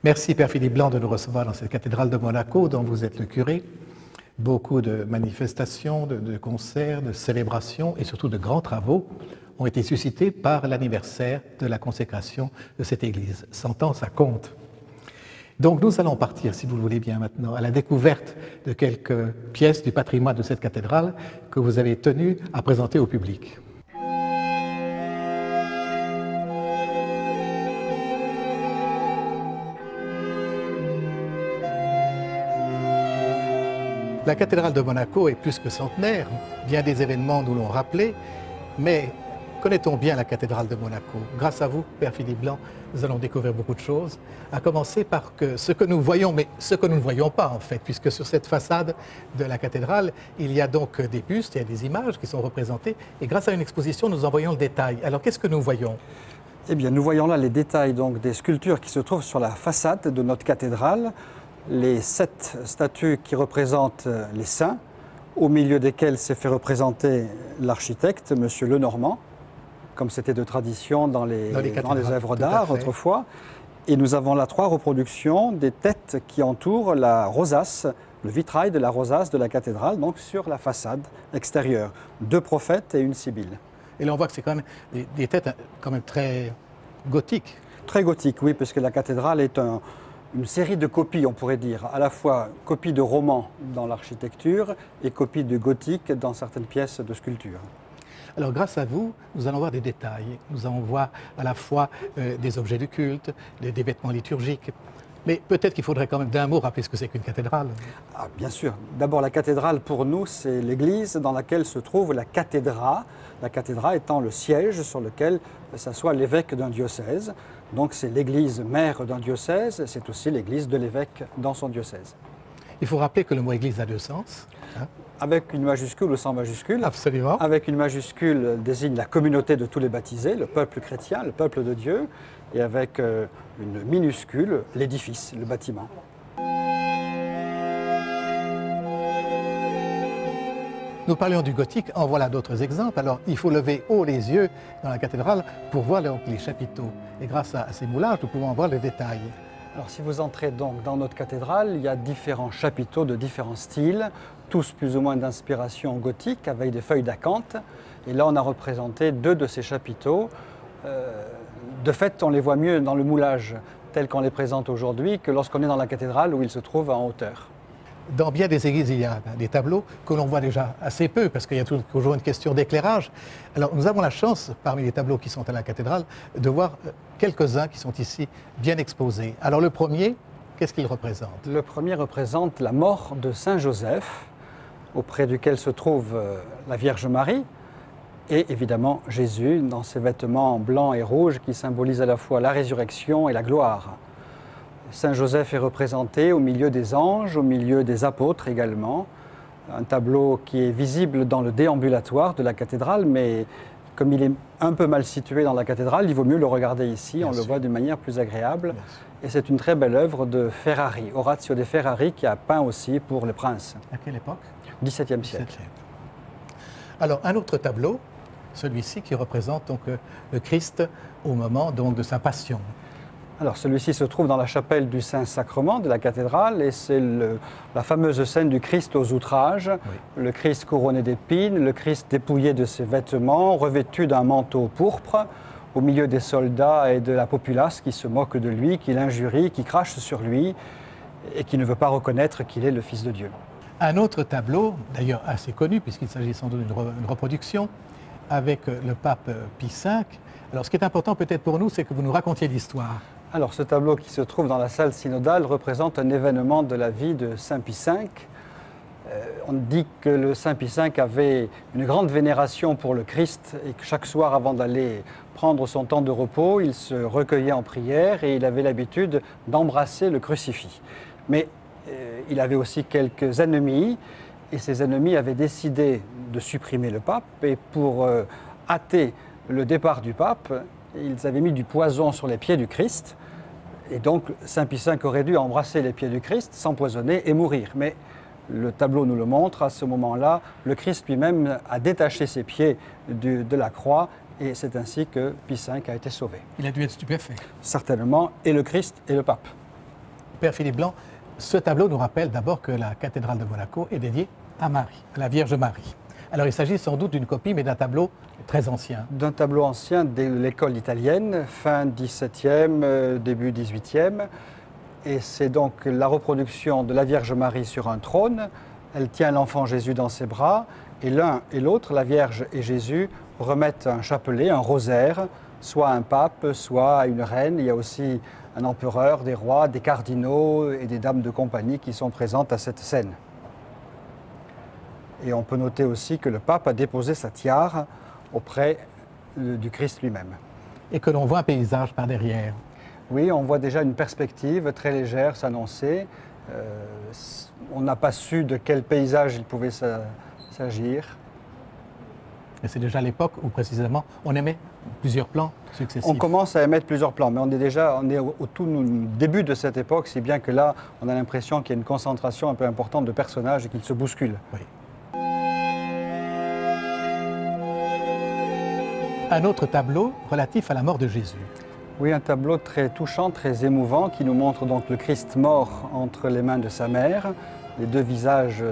Merci Père Philippe Blanc de nous recevoir dans cette cathédrale de Monaco dont vous êtes le curé. Beaucoup de manifestations, de concerts, de célébrations et surtout de grands travaux ont été suscités par l'anniversaire de la consécration de cette église. 100 ans, ça compte. Donc nous allons partir, si vous le voulez bien maintenant, à la découverte de quelques pièces du patrimoine de cette cathédrale que vous avez tenu à présenter au public. La cathédrale de Monaco est plus que centenaire, bien des événements nous l'ont rappelé, mais connaît-on bien la cathédrale de Monaco? Grâce à vous, Père Philippe Blanc, nous allons découvrir beaucoup de choses, à commencer par ce que nous voyons, mais ce que nous ne voyons pas en fait, puisque sur cette façade de la cathédrale, il y a donc des bustes, il y a des images qui sont représentées, et grâce à une exposition, nous en voyons le détail. Alors qu'est-ce que nous voyons? Eh bien, nous voyons là les détails donc, des sculptures qui se trouvent sur la façade de notre cathédrale. Les 7 statues qui représentent les saints, au milieu desquelles s'est fait représenter l'architecte, M. Lenormand, comme c'était de tradition dans les œuvres d'art autrefois. Et nous avons là 3 reproductions des têtes qui entourent la rosace, le vitrail de la rosace de la cathédrale, donc sur la façade extérieure. 2 prophètes et une sibylle. Et là on voit que c'est quand même des têtes quand même très gothiques. Très gothiques, oui, puisque la cathédrale est une série de copies, on pourrait dire, à la fois copies de romans dans l'architecture et copies de gothique dans certaines pièces de sculpture. Alors grâce à vous, nous allons voir des détails. Nous allons voir à la fois des objets de culte, des vêtements liturgiques. Mais peut-être qu'il faudrait quand même d'un mot rappeler ce que c'est qu'une cathédrale. Ah, bien sûr. D'abord, la cathédrale, pour nous, c'est l'église dans laquelle se trouve la cathédra. La cathédra étant le siège sur lequel s'assoit l'évêque d'un diocèse. Donc c'est l'église mère d'un diocèse, c'est aussi l'église de l'évêque dans son diocèse. Il faut rappeler que le mot église a 2 sens. Hein? Avec une majuscule ou sans majuscule. Absolument. Avec une majuscule désigne la communauté de tous les baptisés, le peuple chrétien, le peuple de Dieu. Et avec une minuscule, l'édifice, le bâtiment. Nous parlions du gothique, en voilà d'autres exemples. Alors il faut lever haut les yeux dans la cathédrale pour voir donc les chapiteaux. Et grâce à ces moulages, nous pouvons en voir le détail. Alors si vous entrez donc dans notre cathédrale, il y a différents chapiteaux de différents styles, tous plus ou moins d'inspiration gothique, avec des feuilles d'acanthe. Et là on a représenté 2 de ces chapiteaux. De fait, on les voit mieux dans le moulage tel qu'on les présente aujourd'hui que lorsqu'on est dans la cathédrale où ils se trouvent en hauteur. Dans bien des églises, il y a des tableaux que l'on voit déjà assez peu, parce qu'il y a toujours une question d'éclairage. Alors nous avons la chance, parmi les tableaux qui sont à la cathédrale, de voir quelques-uns qui sont ici bien exposés. Alors le premier, qu'est-ce qu'il représente? Le premier représente la mort de Saint Joseph, auprès duquel se trouve la Vierge Marie, et évidemment Jésus dans ses vêtements blancs et rouges qui symbolisent à la fois la résurrection et la gloire. Saint Joseph est représenté au milieu des anges, au milieu des apôtres également. Un tableau qui est visible dans le déambulatoire de la cathédrale, mais comme il est un peu mal situé dans la cathédrale, il vaut mieux le regarder ici, on le voit d'une manière plus agréable. Et c'est une très belle œuvre de Ferrari, Orazio de Ferrari, qui a peint aussi pour le prince. À quelle époque? XVIIe siècle. Alors un autre tableau, celui-ci qui représente donc le Christ au moment donc de sa passion. Alors celui-ci se trouve dans la chapelle du Saint-Sacrement de la cathédrale et c'est la fameuse scène du Christ aux outrages, le Christ couronné d'épines, le Christ dépouillé de ses vêtements, revêtu d'un manteau pourpre, au milieu des soldats et de la populace qui se moquent de lui, qui l'injurient, qui crachent sur lui et qui ne veut pas reconnaître qu'il est le Fils de Dieu. Un autre tableau, d'ailleurs assez connu puisqu'il s'agit sans doute d'une reproduction, avec le pape Pie V. Alors ce qui est important peut-être pour nous, c'est que vous nous racontiez l'histoire. Alors ce tableau qui se trouve dans la salle synodale représente un événement de la vie de Saint Pie V. On dit que le Saint Pie V avait une grande vénération pour le Christ et que chaque soir avant d'aller prendre son temps de repos, il se recueillait en prière et il avait l'habitude d'embrasser le crucifix. Mais il avait aussi quelques ennemis et ces ennemis avaient décidé de supprimer le pape et pour hâter le départ du pape, ils avaient mis du poison sur les pieds du Christ. Et donc, Saint Pie V aurait dû embrasser les pieds du Christ, s'empoisonner et mourir. Mais le tableau nous le montre, à ce moment-là, le Christ lui-même a détaché ses pieds de la croix et c'est ainsi que Pie V a été sauvé. Il a dû être stupéfait. Certainement, et le Christ et le pape. Père Philippe Blanc, ce tableau nous rappelle d'abord que la cathédrale de Monaco est dédiée à Marie, à la Vierge Marie. Alors il s'agit sans doute d'une copie, mais d'un tableau très ancien. D'un tableau ancien de l'école italienne, fin 17e, début 18e. Et c'est donc la reproduction de la Vierge Marie sur un trône. Elle tient l'enfant Jésus dans ses bras. Et l'un et l'autre, la Vierge et Jésus, remettent un chapelet, un rosaire, soit à un pape, soit à une reine. Il y a aussi un empereur, des rois, des cardinaux et des dames de compagnie qui sont présentes à cette scène. Et on peut noter aussi que le pape a déposé sa tiare auprès du Christ lui-même. Et que l'on voit un paysage par derrière. Oui, on voit déjà une perspective très légère s'annoncer. On n'a pas su de quel paysage il pouvait s'agir. Et c'est déjà l'époque où précisément on émet plusieurs plans successifs. On commence à émettre plusieurs plans, mais on est au tout début de cette époque, si bien que là, on a l'impression qu'il y a une concentration un peu importante de personnages et qu'ils se bousculent. Oui. Un autre tableau relatif à la mort de Jésus. Oui, un tableau très touchant, très émouvant, qui nous montre donc le Christ mort entre les mains de sa mère. Les deux visages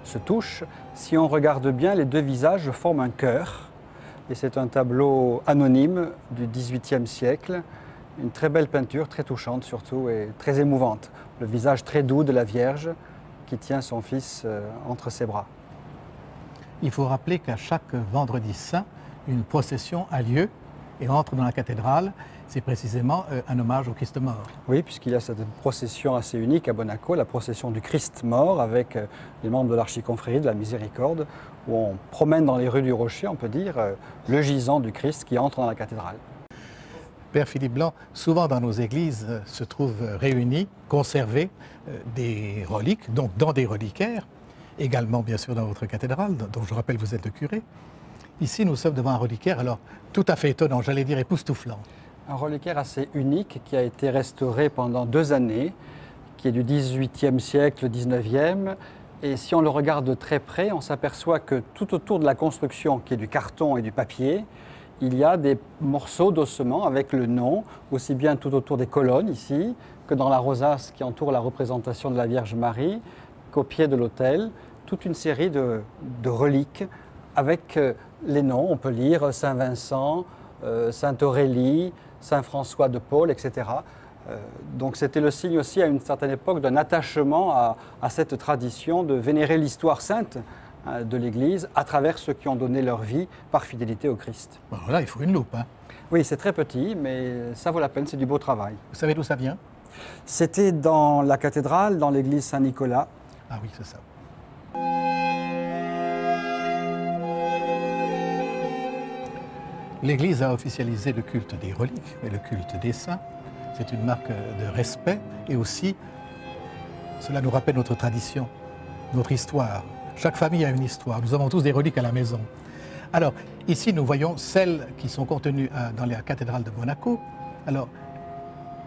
se touchent. Si on regarde bien, les deux visages forment un cœur. Et c'est un tableau anonyme du XVIIIe siècle. Une très belle peinture, très touchante surtout, et très émouvante. Le visage très doux de la Vierge qui tient son fils entre ses bras. Il faut rappeler qu'à chaque vendredi saint, une procession a lieu et entre dans la cathédrale. C'est précisément un hommage au Christ mort. Oui, puisqu'il y a cette procession assez unique à Monaco, la procession du Christ mort avec les membres de l'archiconfrérie de la Miséricorde, où on promène dans les rues du Rocher, on peut dire, le gisant du Christ qui entre dans la cathédrale. Père Philippe Blanc, souvent dans nos églises se trouvent réunis, conservés des reliques, donc dans des reliquaires, également bien sûr dans votre cathédrale, dont je rappelle vous êtes le curé. Ici, nous sommes devant un reliquaire, alors tout à fait étonnant, j'allais dire époustouflant. Un reliquaire assez unique qui a été restauré pendant 2 années, qui est du XVIIIe siècle, XIXe. Et si on le regarde de très près, on s'aperçoit que tout autour de la construction, qui est du carton et du papier, il y a des morceaux d'ossement avec le nom, aussi bien tout autour des colonnes ici, que dans la rosace qui entoure la représentation de la Vierge Marie, qu'au pied de l'autel, toute une série de reliques avec les noms. On peut lire Saint Vincent, Sainte Aurélie, Saint François de Paul, etc. Donc c'était le signe aussi à une certaine époque d'un attachement à cette tradition de vénérer l'histoire sainte de l'Église à travers ceux qui ont donné leur vie par fidélité au Christ. Bon, là, il faut une loupe. Hein. Oui, c'est très petit, mais ça vaut la peine, c'est du beau travail. Vous savez d'où ça vient? C'était dans la cathédrale, dans l'église Saint-Nicolas. Ah oui, c'est ça. L'Église a officialisé le culte des reliques et le culte des saints. C'est une marque de respect et aussi, cela nous rappelle notre tradition, notre histoire. Chaque famille a une histoire. Nous avons tous des reliques à la maison. Alors, ici, nous voyons celles qui sont contenues dans la cathédrale de Monaco. Alors,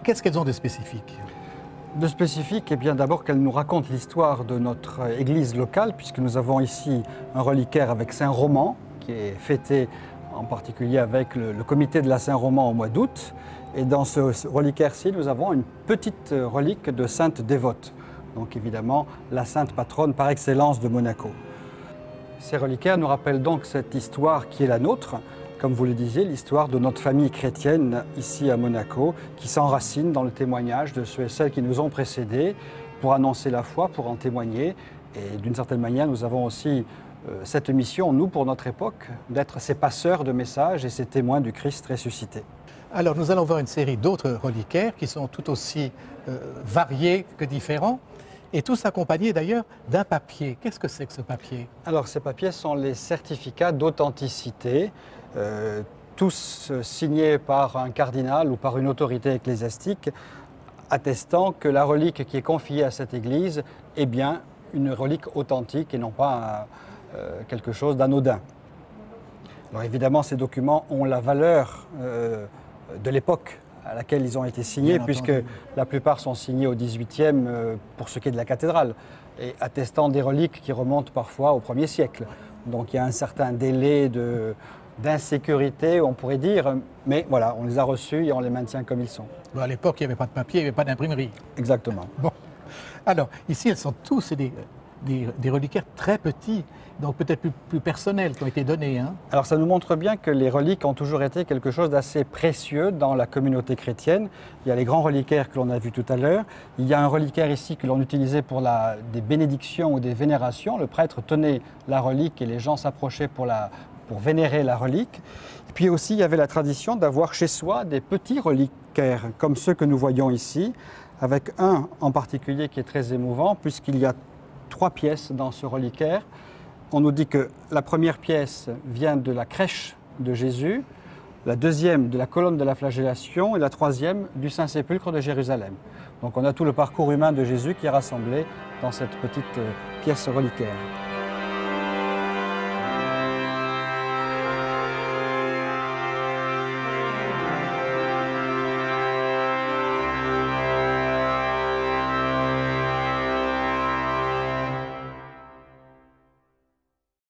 qu'est-ce qu'elles ont de spécifique? De spécifique, eh bien d'abord qu'elle nous raconte l'histoire de notre église locale, puisque nous avons ici un reliquaire avec Saint-Roman, qui est fêté en particulier avec le comité de la Saint-Roman au mois d'août. Et dans ce reliquaire-ci, nous avons une petite relique de sainte dévote. Donc évidemment, la sainte patronne par excellence de Monaco. Ces reliquaires nous rappellent donc cette histoire qui est la nôtre, comme vous le disiez, l'histoire de notre famille chrétienne ici à Monaco, qui s'enracine dans le témoignage de ceux et celles qui nous ont précédés pour annoncer la foi, pour en témoigner. Et d'une certaine manière, nous avons aussi cette mission, nous, pour notre époque, d'être ces passeurs de messages et ces témoins du Christ ressuscité. Alors, nous allons voir une série d'autres reliquaires qui sont tout aussi variés que différents, et tous accompagnés d'ailleurs d'un papier. Qu'est-ce que c'est que ce papier? Alors, ces papiers sont les certificats d'authenticité, tous signés par un cardinal ou par une autorité ecclésiastique, attestant que la relique qui est confiée à cette église est bien une relique authentique et non pas quelque chose d'anodin. Alors évidemment, ces documents ont la valeur de l'époque à laquelle ils ont été signés, puisque la plupart sont signés au XVIIIe pour ce qui est de la cathédrale, et attestant des reliques qui remontent parfois au 1er siècle. Donc il y a un certain délai d'insécurité, on pourrait dire, mais voilà, on les a reçus et on les maintient comme ils sont. Bon, à l'époque, il n'y avait pas de papier, il n'y avait pas d'imprimerie. Exactement. Bon. Alors, ici, elles sont tous des reliquaires très petits, donc peut-être plus personnels qui ont été donnés. Hein. Alors ça nous montre bien que les reliques ont toujours été quelque chose d'assez précieux dans la communauté chrétienne. Il y a les grands reliquaires que l'on a vus tout à l'heure. Il y a un reliquaire ici que l'on utilisait pour des bénédictions ou des vénérations. Le prêtre tenait la relique et les gens s'approchaient pour vénérer la relique. Et puis aussi, il y avait la tradition d'avoir chez soi des petits reliquaires, comme ceux que nous voyons ici, avec un en particulier qui est très émouvant, puisqu'il y a 3 pièces dans ce reliquaire. On nous dit que la première pièce vient de la crèche de Jésus, la deuxième de la colonne de la flagellation et la troisième du Saint-Sépulcre de Jérusalem. Donc on a tout le parcours humain de Jésus qui est rassemblé dans cette petite pièce reliquaire.